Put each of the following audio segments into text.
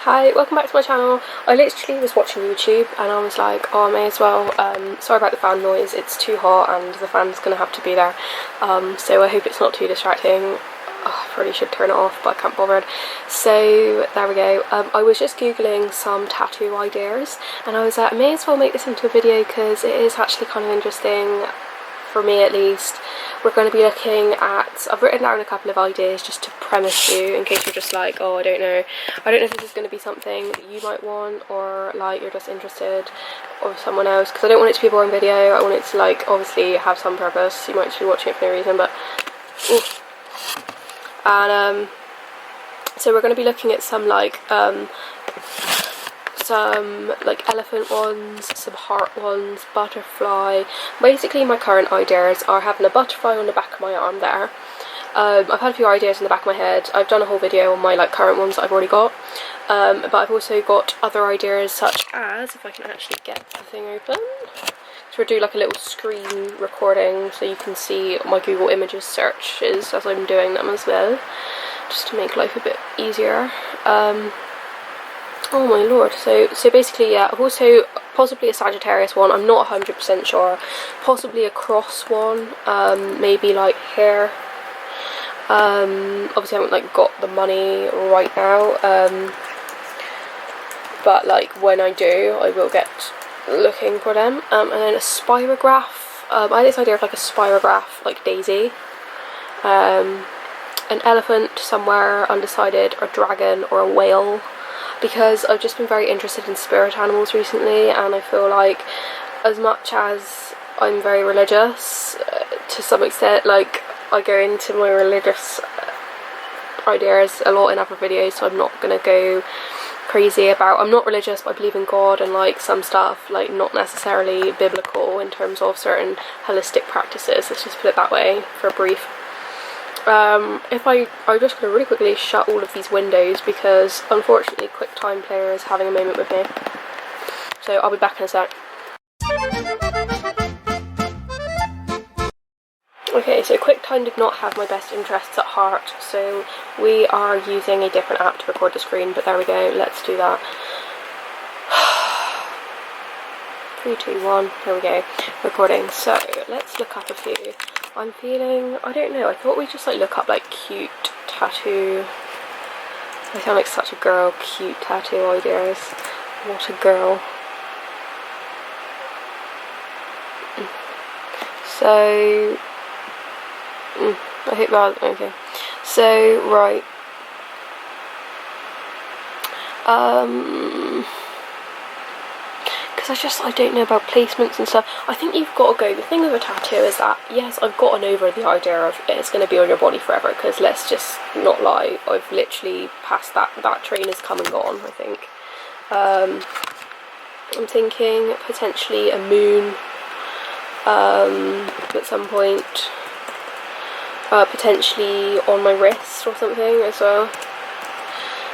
Hi, welcome back to my channel. I literally was watching YouTube and I was like, oh, I may as well. Sorry about the fan noise, it's too hot and the fan's gonna have to be there. So I hope it's not too distracting. Oh, I probably should turn it off, but I can't bother. So there we go. I was just googling some tattoo ideas and I was like, I may as well make this into a video because it is actually kind of interesting, for me at least. We're going to be looking at, I've written down a couple of ideas just to premise you in case you're just like, oh, I don't know if this is going to be something that you might want, or like you're just interested, or someone else, because I don't want it to be a boring video. I want it to like obviously have some purpose. You might just be watching it for no reason, but and so we're going to be looking at some elephant ones, some heart ones, butterfly. Basically my current ideas are having a butterfly on the back of my arm there. I've had a few ideas in the back of my head. I've done a whole video on my current ones that I've already got, but I've also got other ideas such as, if I can actually get the thing open, so we'll do like a little screen recording so you can see my Google Images searches as I'm doing them as well, just to make life a bit easier. Oh my lord, so basically, yeah, I've also possibly a Sagittarius one, I'm not 100% sure, possibly a cross one, maybe like hair. Obviously I haven't got the money right now, but when I do, I will get looking for them. And then a spirograph. I had this idea of a spirograph, like Daisy. An elephant somewhere, undecided, a dragon or a whale, because I've just been very interested in spirit animals recently, and I feel like, as much as I'm very religious, to some extent, I go into my religious ideas a lot in other videos, so I'm not gonna go crazy about, I'm not religious, but I believe in God and some stuff, not necessarily biblical in terms of certain holistic practices, let's just put it that way for a brief. I'm just going to really quickly shut all of these windows because unfortunately QuickTime Player is having a moment with me. So I'll be back in a sec. Okay, so QuickTime did not have my best interests at heart, so we are using a different app to record the screen, but there we go, let's do that. 3, 2, 1, here we go, recording. So let's look up a few. I'm feeling, I don't know, I thought we'd just look up cute tattoo. I sound like such a girl, cute tattoo ideas. What a girl. So, I hope that, okay. So, right. Because I don't know about placements and stuff. I think you've got to go. The thing with a tattoo is that, yes, I've gotten over the idea of it's going to be on your body forever, because let's just not lie, I've literally passed that train has come and gone, I think. I'm thinking potentially a moon at some point, potentially on my wrist or something as well.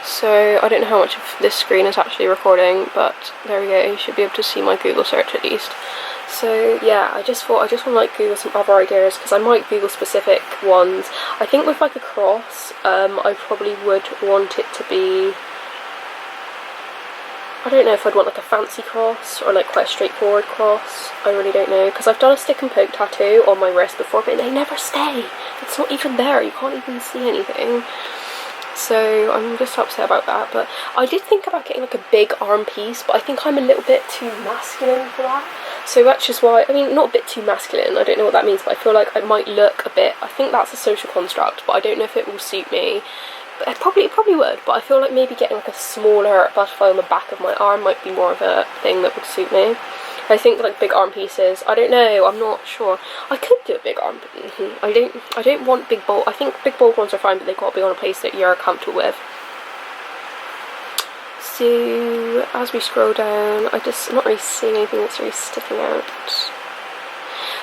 So I don't know how much of this screen is actually recording, but there we go, you should be able to see my Google search at least. So yeah, I just want to Google some other ideas, because I might Google specific ones. I think with a cross, I probably would want it to be, I don't know if I'd want a fancy cross or quite a straightforward cross. I really don't know, because I've done a stick and poke tattoo on my wrist before, but they never stay. It's not even there, you can't even see anything. So I'm just upset about that, but I did think about getting a big arm piece, but I think I'm a little bit too masculine for that. So that's just why, I mean, not a bit too masculine, I don't know what that means, but I feel like I might look a bit, I think that's a social construct, but I don't know if it will suit me. But it probably would, but I feel like maybe getting a smaller butterfly on the back of my arm might be more of a thing that would suit me. I think big arm pieces, I don't know, I'm not sure. I could do a big arm, I don't want big bold, I think big bold ones are fine, but they've got to be on a place that you're comfortable with. So, as we scroll down, I'm not really seeing anything that's really sticking out.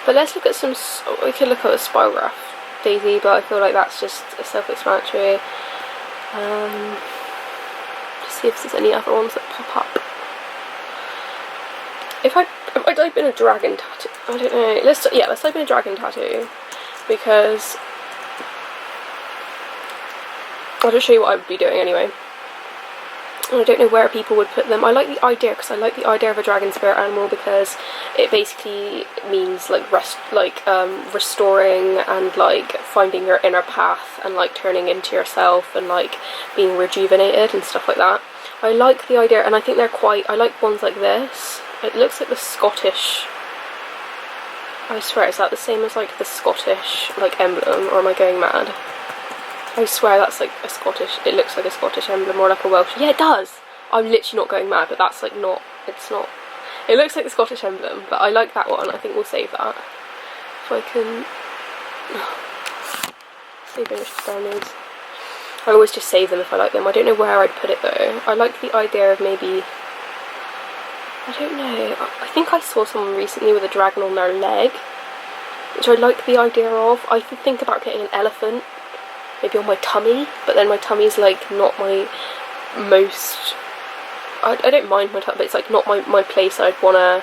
But let's look at some, we could look at a spirograph Daisy, but I feel like that's just self-explanatory. Just see if there's any other ones that pop up. If I type in a dragon tattoo, I don't know, let's type in a dragon tattoo, because I'll just show you what I would be doing anyway. and I don't know where people would put them. I like the idea, because I like the idea of a dragon spirit animal, because it basically means like restoring and like finding your inner path and like turning into yourself and like being rejuvenated and stuff like that. I like the idea, and I think they're I like ones like this. It looks like the Scottish, I swear, is that the same as like the Scottish like emblem, or am I going mad? I swear that's like a Scottish, it looks like a Scottish emblem, or like a Welsh. Yeah, it does! I'm literally not going mad, but that's like not, it's not. It looks like the Scottish emblem, but I like that one. I think we'll save that. If I can... Save English standards. I always just save them if I like them. I don't know where I'd put it though. I like the idea of maybe... I don't know. I think I saw someone recently with a dragon on their leg, which I like the idea of. I could think about getting an elephant, maybe on my tummy, but then my tummy's like not my most... I don't mind my tummy, but it's like not my place I'd want to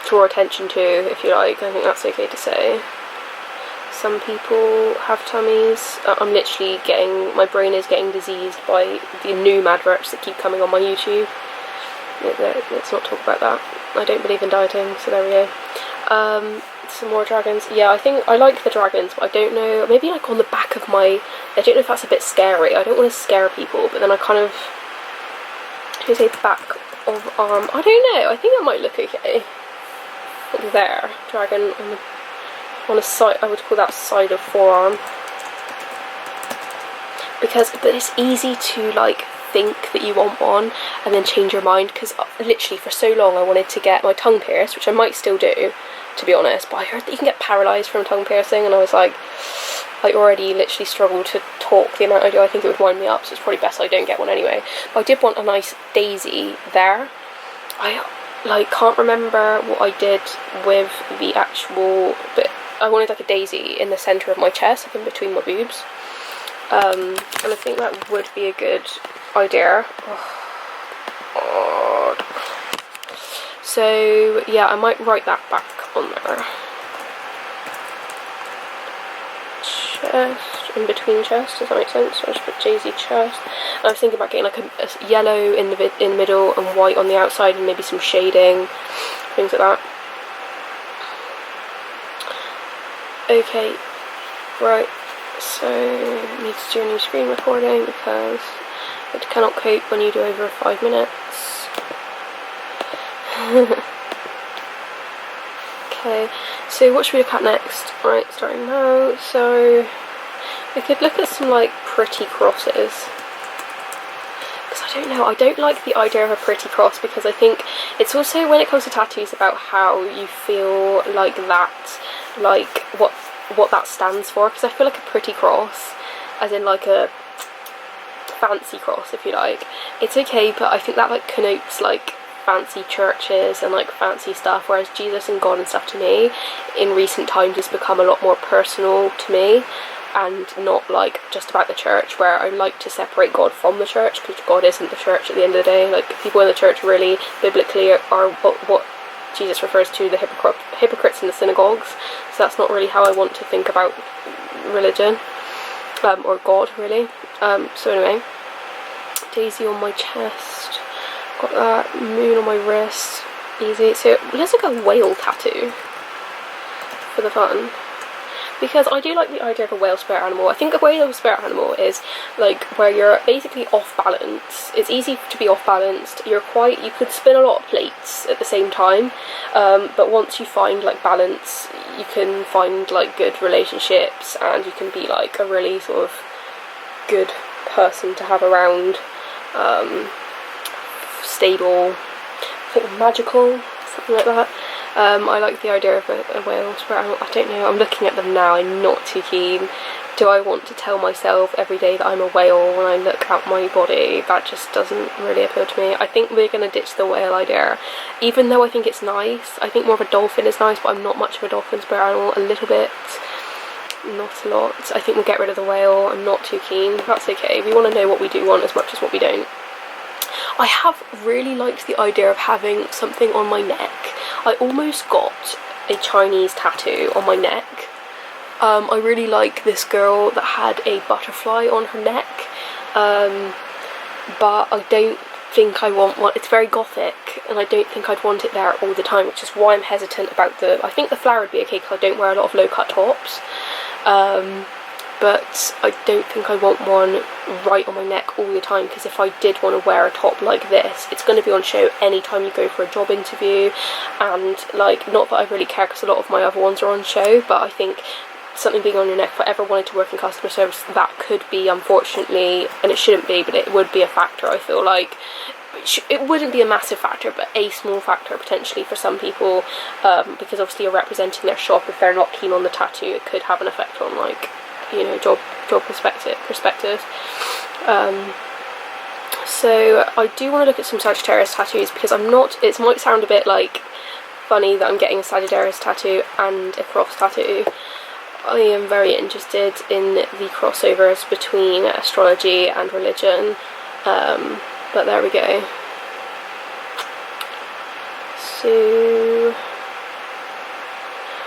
draw attention to, if you like. I think that's okay to say. Some people have tummies. I'm literally getting, my brain is getting diseased by the Noom adverts that keep coming on my YouTube. Let's not talk about that. I don't believe in dieting, so there we go. Some more dragons. Yeah, I think I like the dragons, but I don't know, maybe like on the back of my, I don't know if that's a bit scary. I don't want to scare people, but then I kind of, I say the back of arm, I don't know, I think that might look okay. Look there, dragon on a side, I would call that side of forearm. But it's easy to like think that you want one and then change your mind, because literally for so long I wanted to get my tongue pierced, which I might still do, to be honest, but I heard that you can get paralysed from tongue piercing, and I was like, I already literally struggle to talk the amount I do. I think it would wind me up, so it's probably best I don't get one anyway. But I did want a nice daisy there. I like can't remember what I did with the actual, but I wanted like a daisy in the centre of my chest, like in between my boobs. And I think that would be a good idea. Oh, God. So yeah, I might write that back on there. Chest, in between chest, does that make sense? I'll just put Daisy chest. I was thinking about getting like a yellow in the middle and white on the outside, and maybe some shading, things like that. Okay, right. So, I need to do a new screen recording because it cannot cope when you do over 5 minutes. Okay, so what should we look at next? Right, starting now. So, we could look at some like pretty crosses. Because I don't know, I don't like the idea of a pretty cross, because I think it's also, when it comes to tattoos, about how you feel like that, like what that stands for, because I feel like a pretty cross, as in like a fancy cross, if you like, it's okay, but I think that like connotes like fancy churches and like fancy stuff, whereas Jesus and God and stuff, to me in recent times, has become a lot more personal to me, and not like just about the church, where I like to separate God from the church, because God isn't the church at the end of the day. Like, people in the church really biblically are what Jesus refers to, the hypocrites in the synagogues. So that's not really how I want to think about religion, or God, really. So anyway, Daisy on my chest, got that, moon on my wrist, easy. So let's look at a whale tattoo for the fun, because I do like the idea of a whale spirit animal. I think a whale spirit animal is like where you're basically off balance. It's easy to be off balanced. You could spin a lot of plates at the same time, but once you find like balance, you can find like good relationships, and you can be like a really sort of good person to have around, stable, I think magical, something like that. I like the idea of a whale spirit animal. I don't know, I'm looking at them now, I'm not too keen. Do I want to tell myself every day that I'm a whale when I look at my body? That just doesn't really appeal to me. I think we're going to ditch the whale idea, even though I think it's nice. I think more of a dolphin is nice, but I'm not much of a dolphin spirit animal. A little bit, not a lot. I think we'll get rid of the whale. I'm not too keen. That's okay. We want to know what we do want as much as what we don't. I have really liked the idea of having something on my neck. I almost got a Chinese tattoo on my neck. I really like this girl that had a butterfly on her neck, but I don't think I want one. It's very gothic, and I don't think I'd want it there all the time, which is why I'm hesitant about I think the flower would be okay because I don't wear a lot of low-cut tops, but I don't think I want one right on my neck all the time, because if I did want to wear a top like this, it's going to be on show anytime you go for a job interview, and like, not that I really care because a lot of my other ones are on show, but I think something being on your neck, if I ever wanted to work in customer service, that could be, unfortunately, and it shouldn't be, but it would be a factor. I feel like it wouldn't be a massive factor, but a small factor potentially for some people, because obviously you're representing their shop. If they're not keen on the tattoo, it could have an effect on, like, you know, job perspective. So I do want to look at some Sagittarius tattoos, because I'm not, it might sound a bit like funny that I'm getting a Sagittarius tattoo and a cross tattoo. I am very interested in the crossovers between astrology and religion, but there we go. So,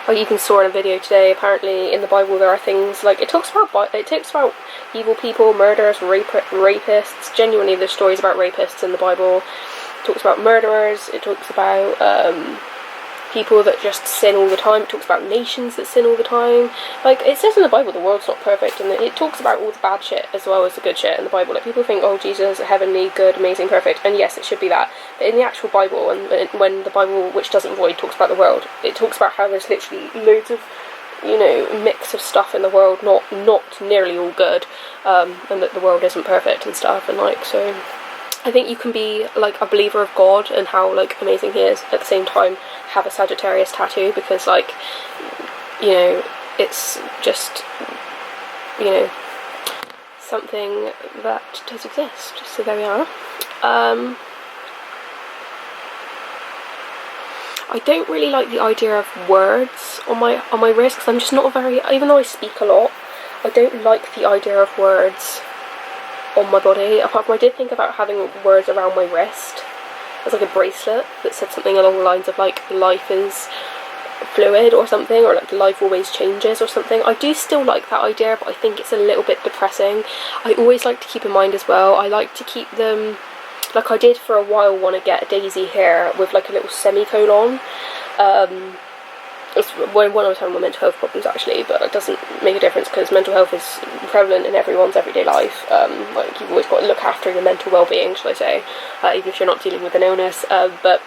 like you can saw in a video today, apparently in the Bible there are things like, it talks about evil people, murderers, rapists. Genuinely, there's stories about rapists in the Bible. It talks about murderers. It talks about people that just sin all the time. It talks about nations that sin all the time. Like, it says in the Bible the world's not perfect, and it talks about all the bad shit as well as the good shit in the Bible. Like, people think, oh, Jesus is heavenly, good, amazing, perfect, and yes, it should be that. But in the actual Bible, and when the Bible, which doesn't void, talks about the world, it talks about how there's literally loads of, you know, mix of stuff in the world, not nearly all good, and that the world isn't perfect and stuff, and like, so I think you can be like a believer of God and how like amazing he is, at the same time have a Sagittarius tattoo, because like, you know, it's just, you know, something that does exist. So there we are. I don't really like the idea of words on my wrist, because I'm just not very, even though I speak a lot, I don't like the idea of words on my body. Apart from, I did think about having words around my wrist as like a bracelet that said something along the lines of like, life is fluid or something, or like life always changes or something. I do still like that idea, but I think it's a little bit depressing. I always like to keep in mind as well, I like to keep them, like I did for a while want to get a daisy here with like a little semicolon. It's when I was having my mental health problems actually, but it doesn't make a difference because mental health is prevalent in everyone's everyday life. Like, you've always got to look after your mental well-being, shall I say, even if you're not dealing with an illness. But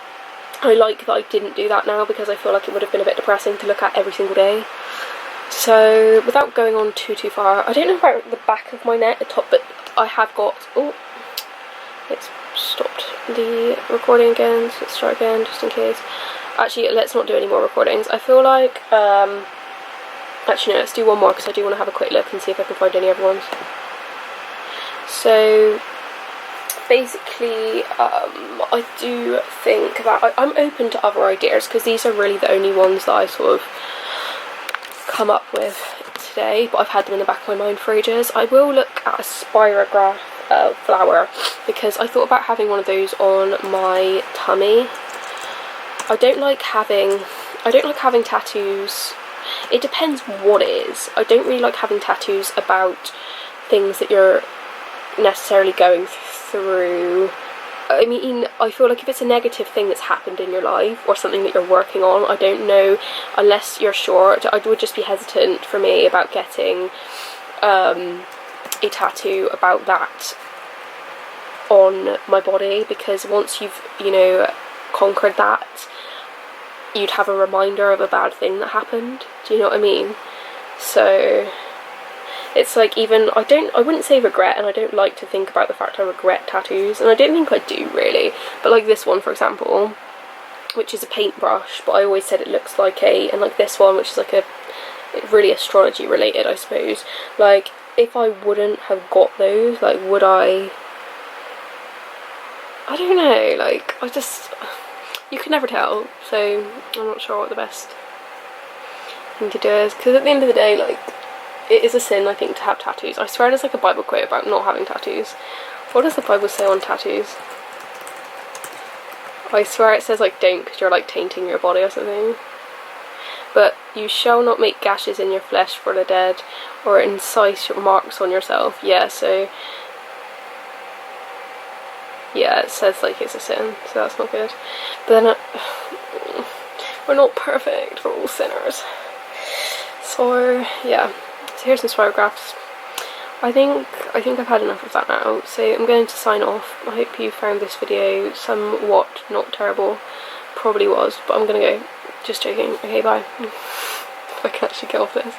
I like that I didn't do that now, because I feel like it would have been a bit depressing to look at every single day. So without going on too far, I don't know about the back of my neck, the top, but I have got, oh, it's stopped the recording again, so let's try again just in case. Actually, let's not do any more recordings. I feel like, actually no, let's do one more, because I do want to have a quick look and see if I can find any other ones. So basically, I do think that I'm open to other ideas, because these are really the only ones that I sort of come up with today, but I've had them in the back of my mind for ages. I will look at a spirograph flower, because I thought about having one of those on my tummy. I don't like having tattoos. It depends what it is. I don't really like having tattoos about things that you're necessarily going through. I mean, I feel like if it's a negative thing that's happened in your life or something that you're working on, I don't know, unless you're sure, I would just be hesitant for me about getting a tattoo about that on my body, because once you've, you know, conquered that, you'd have a reminder of a bad thing that happened. Do you know what I mean? So it's like, even I wouldn't say regret, and I don't like to think about the fact I regret tattoos, and I don't think I do really, but like this one for example, which is a paintbrush, but I always said it looks like and like this one, which is like a really astrology related, I suppose. Like, if I wouldn't have got those, like, would I don't know, like, you can never tell, so I'm not sure what the best thing to do is, because at the end of the day, like, it is a sin, I think, to have tattoos. I swear there's like a Bible quote about not having tattoos. What does the Bible say on tattoos? I swear it says like don't, because you're like tainting your body or something. But you shall not make gashes in your flesh for the dead, or incise your marks on yourself. Yeah, so yeah, it says like it's a sin, so that's not good. But then we're not perfect, we're all sinners. So yeah, so here's some spirographs. I think I've had enough of that now, so I'm going to sign off. I hope you found this video somewhat not terrible. Probably was, but I'm gonna go. Just joking. Okay, bye. I can actually get off this.